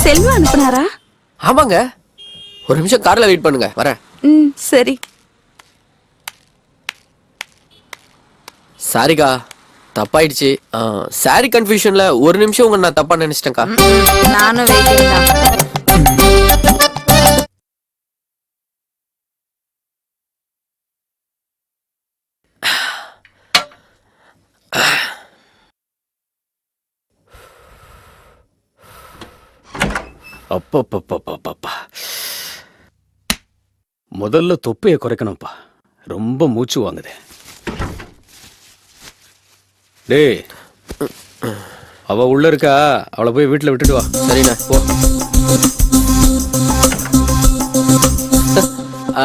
செல்வா அனுப்புனாரா? ஆமாங்க. ஒரு நிமிஷம் கார்ல வெயிட் பண்ணுங்க, வரேன். சரி. சாரிக்கா, தப்பாயிடுச்சு. சாரி கன்ஃபியூஷன்ல ஒரு நிமிஷம் உங்க நான் தப்பா நினைச்சிட்டேன்க்கா. நானும் வெயிட்டிங் தான். அப்பப்பப்பப்பப்பா, முதல்ல தொப்பையை குறைக்கணும்ப்பா. ரொம்ப மூச்சு வாங்குது. டேய், அவ உள்ள இருக்கா, அவளை போய் வீட்டுல விட்டுட்டு வா. சரிண்ணா, போ.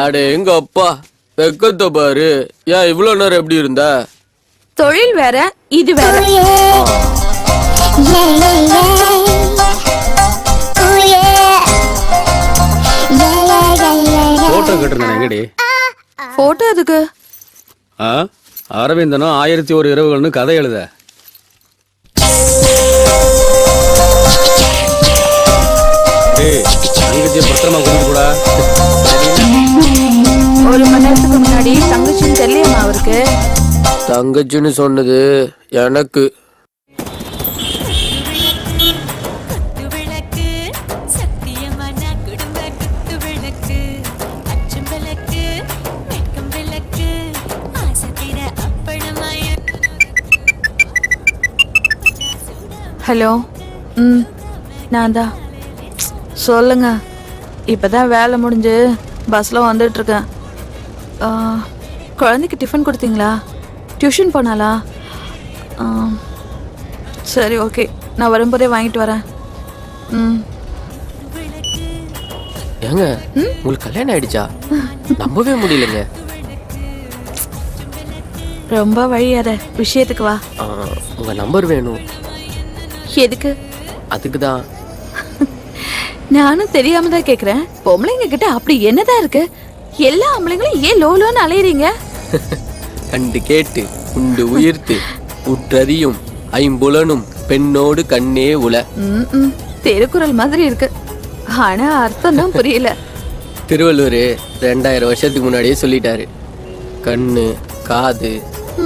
அடே எங்க அப்பா, வெக்கத்தை பாரு. ஏன் இவ்வளவு நேரம் எப்படி இருந்த? தொழில் வேற, இது வேற. போட்டோ கேட்டிருந்தேன், எங்கடி? போட்டோ எதுக்கு? அரவிந்தனும் 1001 இரவுகள்னு கதை எழுத. பத்திரமா கொடுக்க கூட. ஒரு மணி நேரத்துக்கு முன்னாடி தங்கச்சின்னு தெரியலையா அவருக்கு? தங்கச்சின்னு சொன்னது எனக்கு. ஹலோ. நான் தான். சொல்லுங்க. இப்பதான் வேலை முடிஞ்சு பஸ்ல வந்துட்டு இருக்கேன். குழந்தைக்கு டிஃபன் கொடுத்தீங்களா? டியூஷன் போனாலா? சரி, ஓகே, நான் வரும்போதே வாங்கிட்டு வரேன். ஏங்க, உங்களுக்கு கல்யாணம் ஆயிடுச்சா? நம்பவே முடியலங்க. ரொம்ப வழியாத, விஷயத்துக்கு வா. உங்க நம்பர் வேணும். எதுக்கு? அதுக்குதான். நானும் தெரியாம தான் கேக்குறேன். பொம்பளைங்க கிட்ட அப்படி என்னதான் இருக்கு? எல்லா ஆம்பளைங்களும் ஏன் லோலோன்னு அலையறீங்க? கண்டு கேட்டு உண்டு உயிர்த்து உற்றறியும் ஐம்புலனும் பெண்ணோடு கண்ணே உல. திருக்குறள் மாதிரி இருக்கு, ஆனா அர்த்தம் தான் புரியல. திருவள்ளுவர் 2000 வருஷத்துக்கு முன்னாடியே சொல்லிட்டாரு. கண்ணு, காது,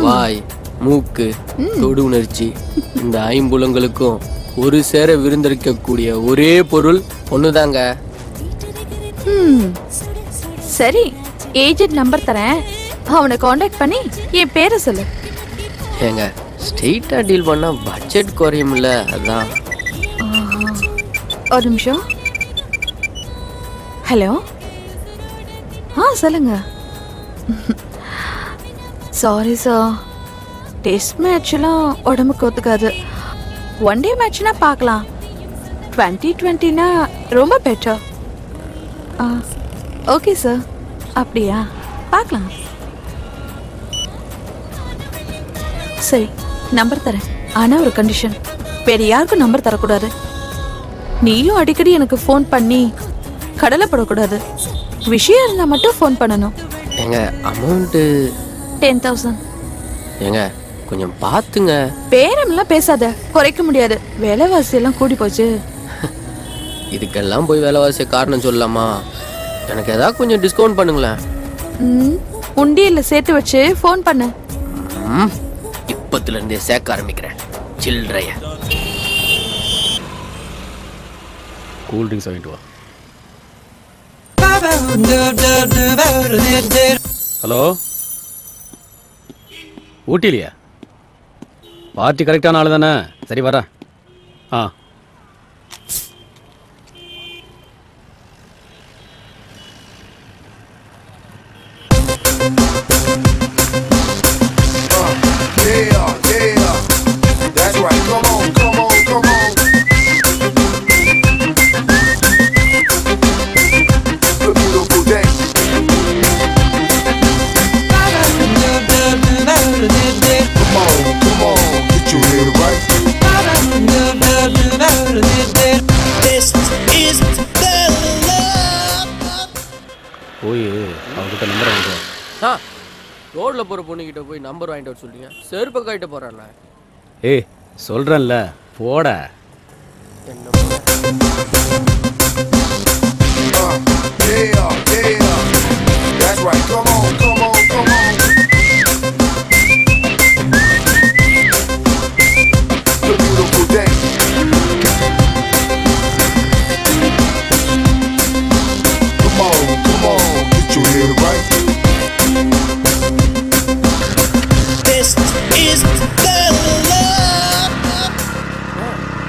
வாய், மூக்கு, தொடு உணர்ச்சி, இந்த ஐம்புலங்களுக்கும் ஒரு சேர விருந்தளிக்கக்கூடிய ஒரே பொருள் ஒண்ணுதாங்க. சரி, ஏஜென்ட் நம்பர் தரேன், அவனை காண்டாக்ட் பண்ணி என் பேரை சொல்லு. ஏங்க, ஸ்ட்ரெயிட்டா டீல் பண்ணா பட்ஜெட் குறையும்ல, அதான். ஒரு நிமிஷம். ஹலோ. சொல்லுங்க. சாரி சார், டெஸ்ட் மேட்ச்லாம் உடம்புக்கு ஒத்துக்காது. ஒன் டே மேட்ச்னா பார்க்கலாம். 2020னா ரொம்ப பெட்டர். Okay sir. அப்படியா? பார்க்கலாம். சரி, நம்பர் தரேன், ஆனால் ஒரு கண்டிஷன். வேற யாருக்கும் நம்பர் தரக்கூடாது. நீயும் அடிக்கடி எனக்கு ஃபோன் பண்ணி கடலை படக்கூடாது. விஷயம் இருந்தால் மட்டும் ஃபோன் பண்ணணும். ஏங்க, அமௌண்ட்டு 10,000. ஏங்க, கொஞ்சம் பார்த்துங்க. பேரம்லாம் பேசாத, குறைக்க முடியாது. விலைவாசி எல்லாம் கூடி போச்சு. இதுக்கெல்லாம் போய் விலைவாசிய காரணம் சொல்லலாமா? எனக்கு ஏதாவது கொஞ்சம் டிஸ்கவுண்ட் பண்ணுங்களேன். உண்டியல்ல சேர்த்து வச்சு ஃபோன் பண்ணு. இப்பத்துல இருந்தே சேர்க்க ஆரம்பிக்கிறேன் சில்லறைய. கூல் ட்ரிங்க்ஸ் வாங்கிட்டு வா. ஹலோ, ஊட்டிலையா? பார்ட்டி கரெக்டான ஆள் தானே? சரி, வரேன். போய் அவர்கிட்ட நம்பர் வாங்கிட்டு. ரோட்ல போற பொண்ணுகிட்ட போய் நம்பர் வாங்கிட்டு வர சொல்றீங்க? செருப்ப கைட்ட போறேன்ல. ஏய், சொல்றேன்ல, போட. Yeah. That's right. Come on. The beautiful day. Come on. Get your head right. This is the love.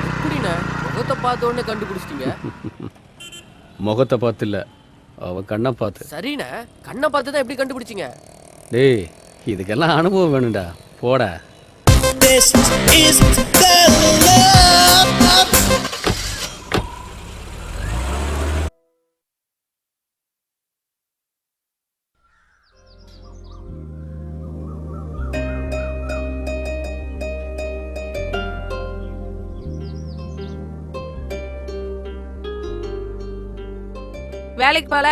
எப்படிண்ணே முகத்தை பார்த்த உடனே கண்டுபிடிச்சிட்டீங்க? முகத்தை பார்த்து இல்ல, அவ கண்ணை பார்த்து. சரிண்ணே, கண்ணை பார்த்து தான் எப்படி கண்டுபிடிச்சிங்க? டேய், இதுக்கெல்லாம் அனுபவம் வேணும்டா, போடா. This is the love. வேலைக்கு போல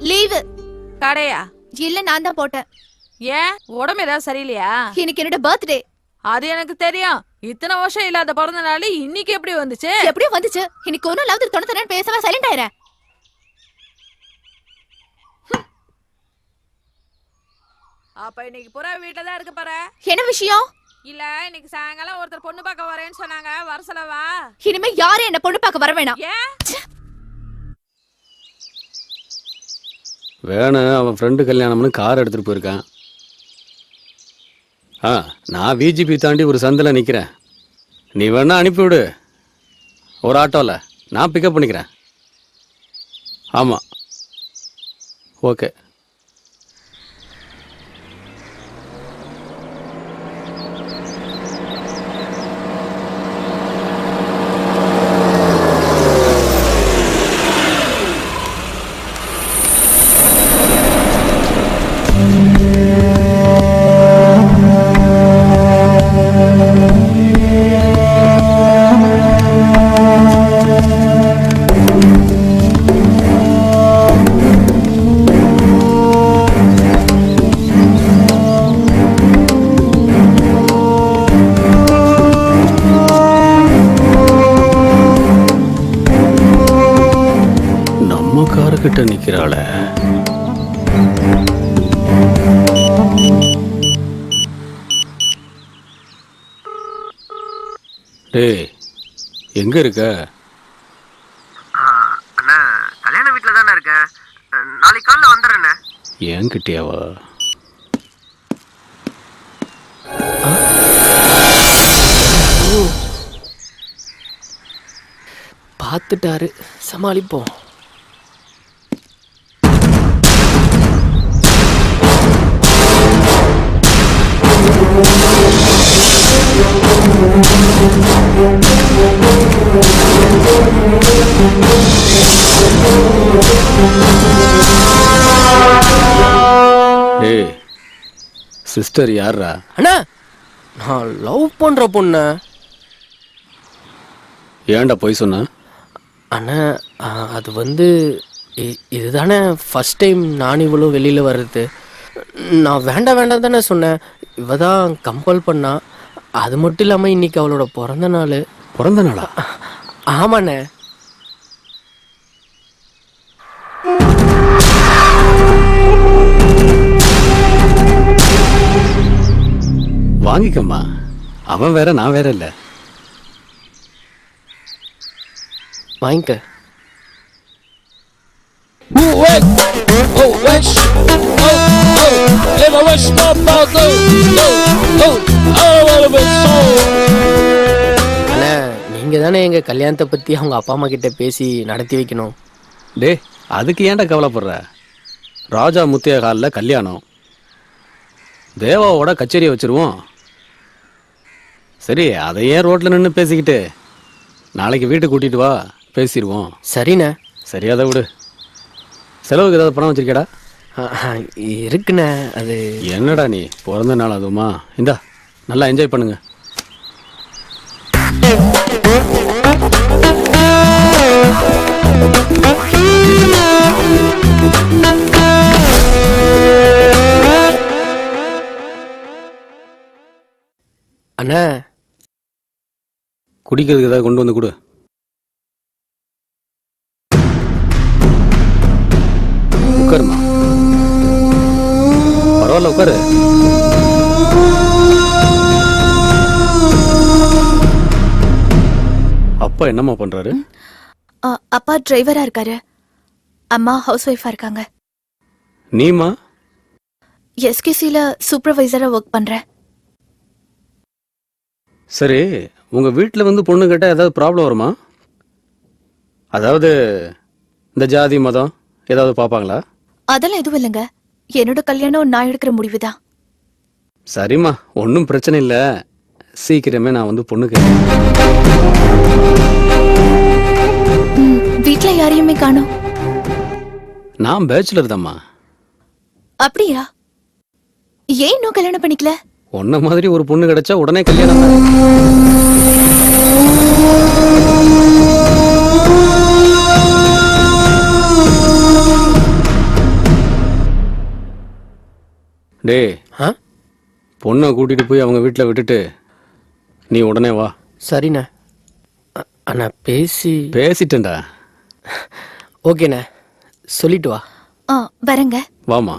லீவு கடையா? இல்ல நான் தான் போட்டேன். ஏன் உடம்பு ஏதாவது சரியில்லையா? இன்னைக்கு என்னோட பர்த்டே. அது எனக்கு தெரியும். இத்தனை வருஷம் இல்லாத பிறந்த நாள் இன்னைக்கு எப்படி வந்துச்சு? எப்படியோ வந்துச்சு. இன்னைக்கு ஒரு நாளாவது தொண்ணு பேசவே சைலண்ட் ஆயிரேன். அப்ப இன்னைக்கு புறா வீட்டுல தான் இருக்க போற. என்ன விஷயம்? இல்ல இன்னைக்கு சாயங்காலம் ஒருத்தர் பொண்ணு பார்க்க வரேன்னு சொன்னாங்க, வர சொல்லவா? இனிமே யாரும் என்ன பொண்ணு பார்க்க வர வேணாம். ஏன்? வேணும், அவன் ஃப்ரெண்டு கல்யாணம்னு கார் எடுத்துகிட்டு போயிருக்கான். நான் விஜிபி தாண்டி ஒரு சந்தில் நிற்கிறேன். நீ வேணா அனுப்பிவிடு, ஒரு ஆட்டோவில் நான் பிக்கப் பண்ணிக்கிறேன். ஆமாம், ஓகே. கிட்ட நிக்கிறாள. டேய், எங்க இருக்க? அண்ணா, கல்யாண வீட்டுல தானே இருக்கேன். நாளைக்கு காலைல வந்துடுறேண்ணே. ஏன் கிட்டியாவா? பார்த்துட்டாரு, சமாளிப்போம். டேய், சிஸ்டர் யாரா? அண்ணா, நான் லவ் பண்ற பொண்ணு. ஏன்டா போய் சொன்ன? அண்ணா, அது வந்து இதுதானே ஃபர்ஸ்ட் டைம் நான் இவ்வளோ வெளியில் வர்றது. நான் வேண்டாம் வேண்டாம் தானே சொன்னேன். இவ தான் கம்பல் பண்ணா. அது மட்டும் இல்லாமல் இன்னைக்கு அவளோட பிறந்த நாள். பிறந்த நாளா? ஆமாண்ணே. வாங்கிக்கம்மா, அவன் வேற நான் வேற இல்லை. வாங்கிக்க. அண்ணா, நீங்க தானே எங்க கல்யாணத்தை பத்தி அவங்க அப்பா அம்மா கிட்ட பேசி நடத்தி வைக்கணும். டே, அதுக்கு ஏன்டா கவலைப்படுற? ராஜா முத்தியா காலில் கல்யாணம், தேவாவோட கச்சேரியை வச்சிருவோம். சரி, அதை ஏன் ரோட்ல நின்று பேசிக்கிட்டு, நாளைக்கு வீட்டுக்கு கூட்டிட்டு வா, பேசிடுவோம். சரிண்ணே. சரி, அதை விடு. செலவுக்கு ஏதாவது பணம் வச்சிருக்கேடா? இருக்குண்ணே. அது என்னடா நீ, பிறந்த நாள் அதுவுமா? இந்தா, நல்லா என்ஜாய் பண்ணுங்க. அண்ணா, குடிக்கிறதுக்கு ஏதாவது கொண்டு வந்து கொடு. உட்காருமா. பரவாயில்ல உட்காரு. அப்பா என்னம்மா பண்றாரு? அப்பா டிரைவரா இருக்காரு, அம்மா ஹவுஸ் ஒய்ஃபா இருக்காங்க. நீமா? எஸ்கேசில சூப்பர்வைசரா ஒர்க் பண்றேன். சரி, உங்க வீட்டில் வந்து பொண்ணு கேட்டால் ஏதாவது ப்ராப்ளம் வருமா? அதாவது இந்த ஜாதி மதம் ஏதாவது பார்ப்பாங்களா? அதெல்லாம் எதுவும் இல்லைங்க, என்னோட கல்யாணம் நான் எடுக்கிற முடிவுதான். சரிம்மா, ஒன்றும் பிரச்சனை இல்லை. சீக்கிரமே நான் வந்து பொண்ணு கேட்குறேன். வீட்ல யாரையுமே காணோம். நான் பேச்சுலர் தாம்மா. அப்படியா? ஏன் இன்னும் கல்யாணம் பண்ணிக்கல? உன்ன மாதிரி ஒரு பொண்ணு கிடைச்சா உடனே கல்யாணம் தான். டேய், ஆ பொண்ணை கூட்டிட்டு போய் அவங்க வீட்டில் விட்டுட்டு நீ உடனே வா. சரிண்ணே. அண்ணா பேசிட்டேன்டா. ஓகேண்ணே, சொல்லிட்டு வா. வரங்க. வாமா.